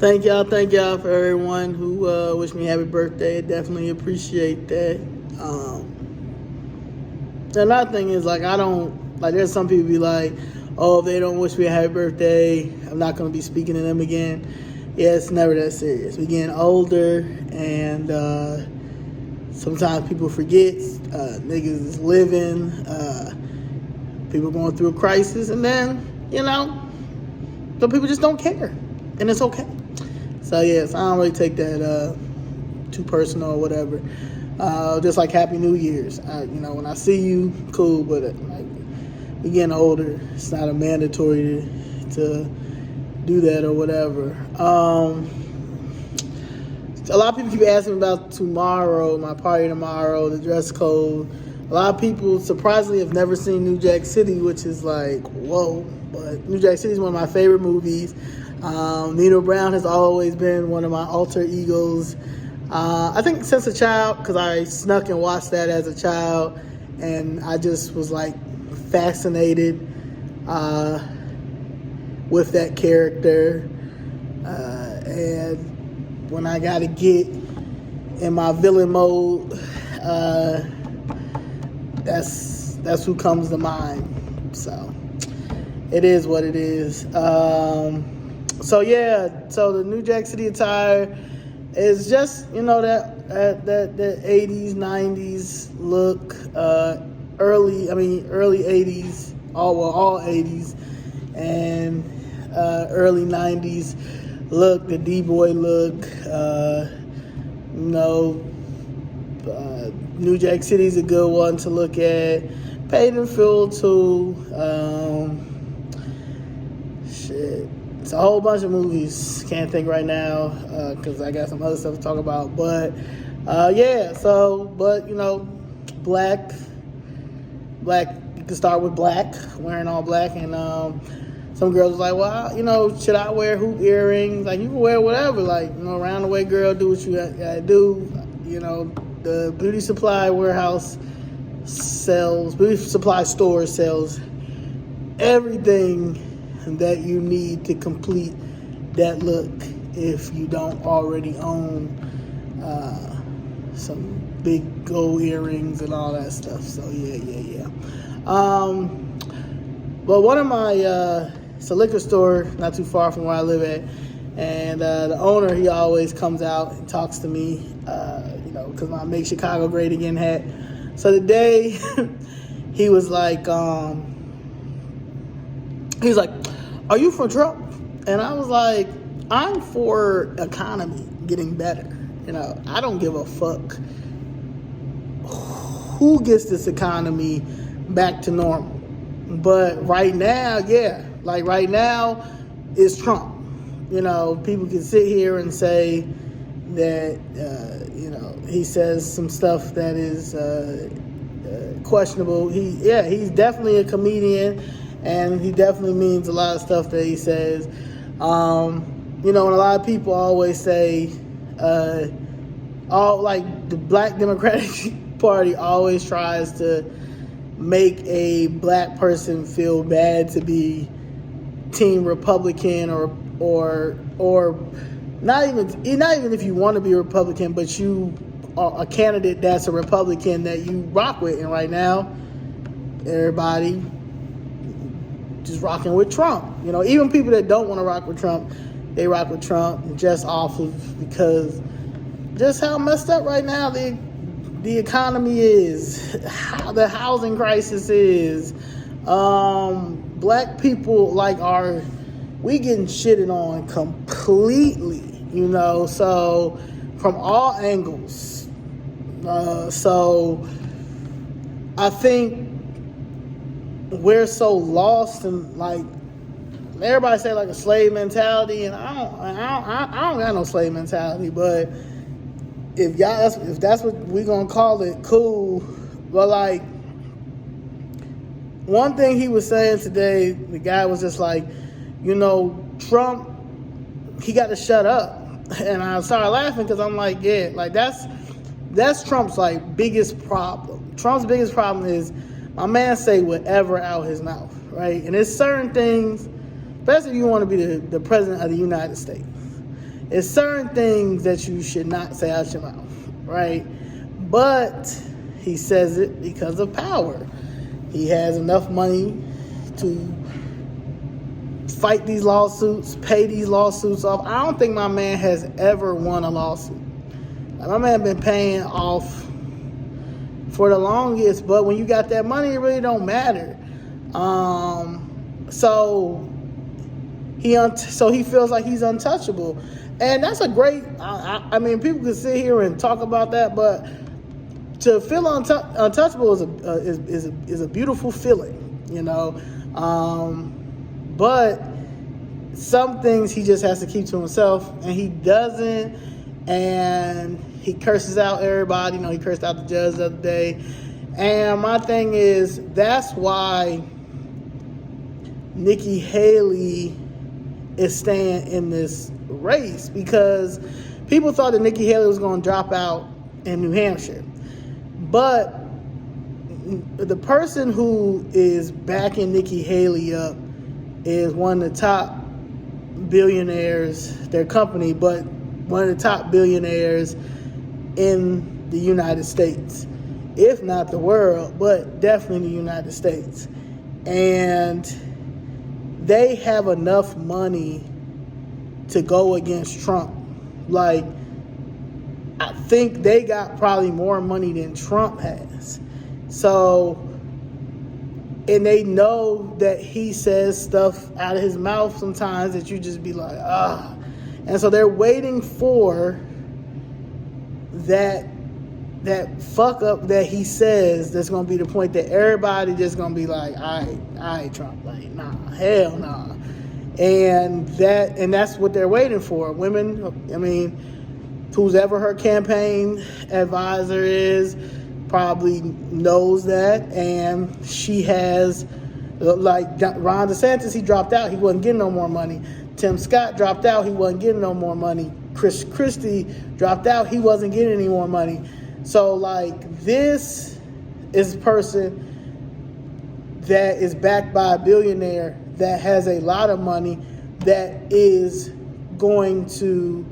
Thank y'all for everyone who wished me happy birthday. I definitely appreciate that. Another thing is I don't there's some people be like, oh, if they don't wish me a happy birthday, I'm not gonna be speaking to them again. Yeah, it's never that serious. We're getting older, and sometimes people forget. Niggas is living. People going through a crisis, and then some people just don't care, and it's okay. So yes, I don't really take that too personal or whatever. Just like Happy New Year's. When I see you, cool, but we getting older. It's not a mandatory to do that or whatever. A lot of people keep asking me about tomorrow, my party tomorrow, the dress code. A lot of people surprisingly have never seen New Jack City, which is like, whoa. But New Jack City is one of my favorite movies. Nino Brown has always been one of my alter egos. I think since a child, because I snuck and watched that as a child, and I just was fascinated with that character. And when I got to get in my villain mode, that's who comes to mind. So it is what it is. So the New Jack City attire is just that 80s 90s look, early 80s, all 80s and early 90s look, the D-boy look. New Jack City's a good one to look at. Paid in Full too. It's a whole bunch of movies. Can't think right now because I got some other stuff to talk about. But black. You can start with black, wearing all black, and some girls was like, well, should I wear hoop earrings? You can wear whatever. Around the way, girl, do what you gotta do. The beauty supply store sells everything that you need to complete that look if you don't already own some big gold earrings and all that stuff. So yeah. But one of my it's a liquor store not too far from where I live at, and the owner, he always comes out and talks to me, because my Make Chicago Great Again hat. So today he was like, are you for Trump? And I was like, I'm for economy getting better. I don't give a fuck who gets this economy back to normal. But right now, right now it's Trump. People can sit here and say that, he says some stuff that is questionable. He's definitely a comedian, and he definitely means a lot of stuff that he says. And a lot of people always say, the Black Democratic Party always tries to make a black person feel bad to be Team Republican or not even if you want to be a Republican, but you are a candidate that's a Republican that you rock with. And right now, everybody just rocking with Trump. Even people that don't want to rock with Trump, they rock with Trump just off of because just how messed up right now the economy is, how the housing crisis is. Black people we getting shitted on completely, so from all angles. So I think we're so lost in everybody say a slave mentality, and I don't got no slave mentality, but if that's what we gonna call it, cool. But one thing he was saying today, the guy was just Trump, he got to shut up. And I started laughing because I'm that's Trump's biggest problem. Trump's biggest problem is my man say whatever out his mouth, right? And there's certain things, especially if you want to be the president of the United States. it's certain things that you should not say out your mouth, right? But he says it because of power. He has enough money to fight these lawsuits, pay these lawsuits off. I don't think my man has ever won a lawsuit. My man been paying off for the longest, but when you got that money, it really don't matter. So he feels like he's untouchable, and that's a great. I mean, people can sit here and talk about that, but to feel untouchable is a beautiful feeling, you know. But some things he just has to keep to himself, and he doesn't. And he curses out everybody. You know, he cursed out the judge the other day. And my thing is, that's why Nikki Haley is staying in this race, because people thought that Nikki Haley was going to drop out in New Hampshire. But the person who is backing Nikki Haley up is one of the top billionaires, their company, but one of the top billionaires in the United States, if not the world, but definitely the United States. And they have enough money to go against Trump. Like, I think they got probably more money than Trump has. So, and they know that he says stuff out of his mouth sometimes that you just be like, ah. And so they're waiting for that fuck up that he says that's going to be the point that everybody just going to be like, all right, Trump, like, nah, hell nah. And that's what they're waiting for. Women, I mean, who's ever her campaign advisor is probably knows that, and she has, like Ron DeSantis, he dropped out, he wasn't getting no more money. Tim Scott dropped out, he wasn't getting no more money. Chris Christie dropped out, he wasn't getting any more money. So, like, this is a person that is backed by a billionaire that has a lot of money that is going to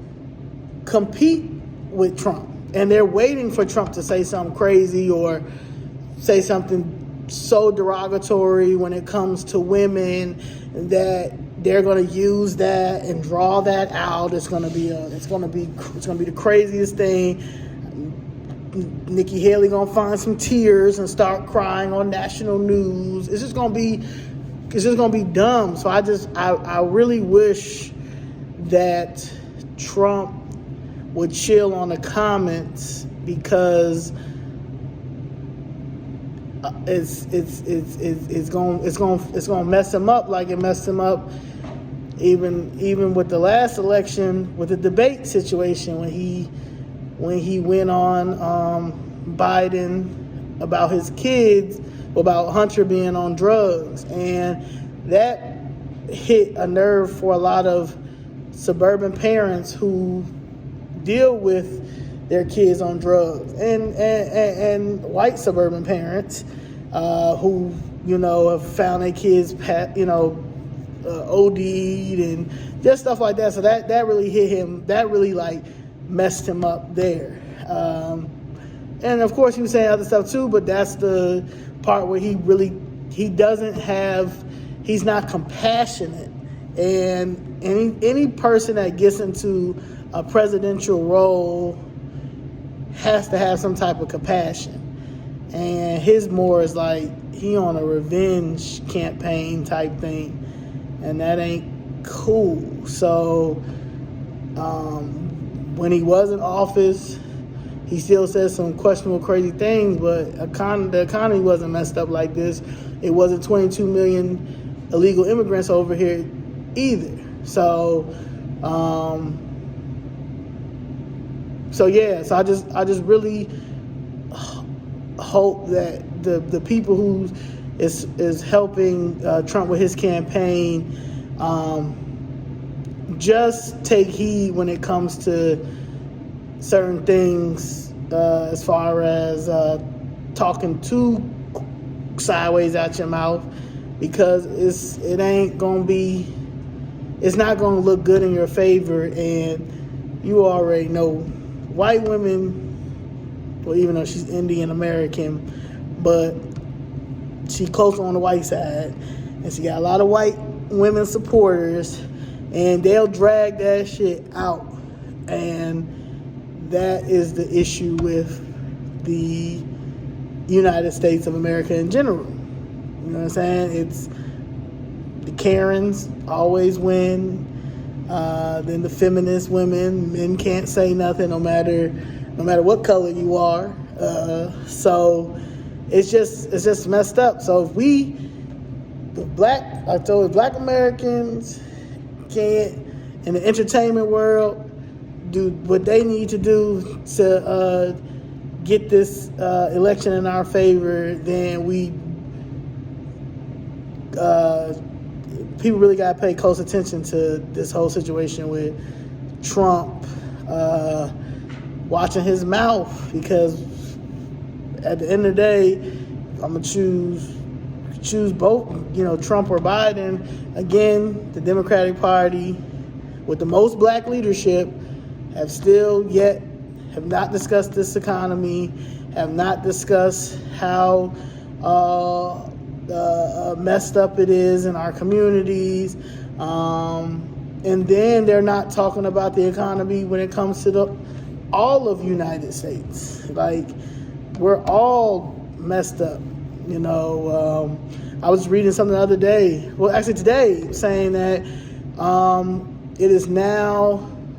compete with Trump. And they're waiting for Trump to say something crazy or say something so derogatory when it comes to women that they're going to use that and draw that out. It's going to be the craziest thing. Nikki Haley going to find some tears and start crying on national news. It's just going to be dumb. So I really wish that Trump would chill on the comments, because it's gonna mess him up like it messed him up even with the last election with the debate situation when he went on Biden about his kids, about Hunter being on drugs, and that hit a nerve for a lot of suburban parents who deal with their kids on drugs, and white suburban parents who, you know, have found their kids, OD'd and just stuff like that. So that really hit him. That really, like, messed him up there. And of course he was saying other stuff too, but that's the part where he's not compassionate. And any person that gets into a presidential role has to have some type of compassion. And his more is like he on a revenge campaign type thing, and that ain't cool. So when he was in office, he still said some questionable, crazy things, but the economy wasn't messed up like this. It wasn't 22 million illegal immigrants over here either. So I just really hope that the people who is helping Trump with his campaign just take heed when it comes to certain things, as far as talking too sideways out your mouth, because it's not gonna look good in your favor. And you already know white women, well, even though she's Indian American, but she close on the white side, and she got a lot of white women supporters, and they'll drag that shit out. And that is the issue with the United States of America in general. You know what I'm saying? It's the Karens always win. Then the feminist women, men can't say nothing no matter what color you are. So it's just messed up. So if black Americans can't, in the entertainment world, do what they need to do to get this election in our favor, then people really got to pay close attention to this whole situation with Trump watching his mouth, because at the end of the day, I'm gonna choose both, Trump or Biden. Again, the Democratic Party, with the most black leadership, have not discussed this economy, have not discussed how messed up it is in our communities, and then they're not talking about the economy when it comes to all of United States. Like, we're all messed up. I was reading something the other day, well, actually today, saying that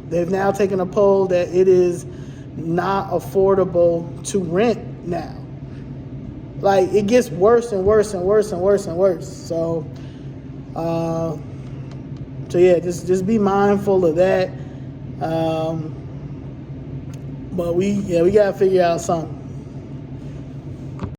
they've now taken a poll that it is not affordable to rent now. Like, it gets worse and worse and worse and worse and worse. So yeah, just be mindful of that. But we gotta figure out something.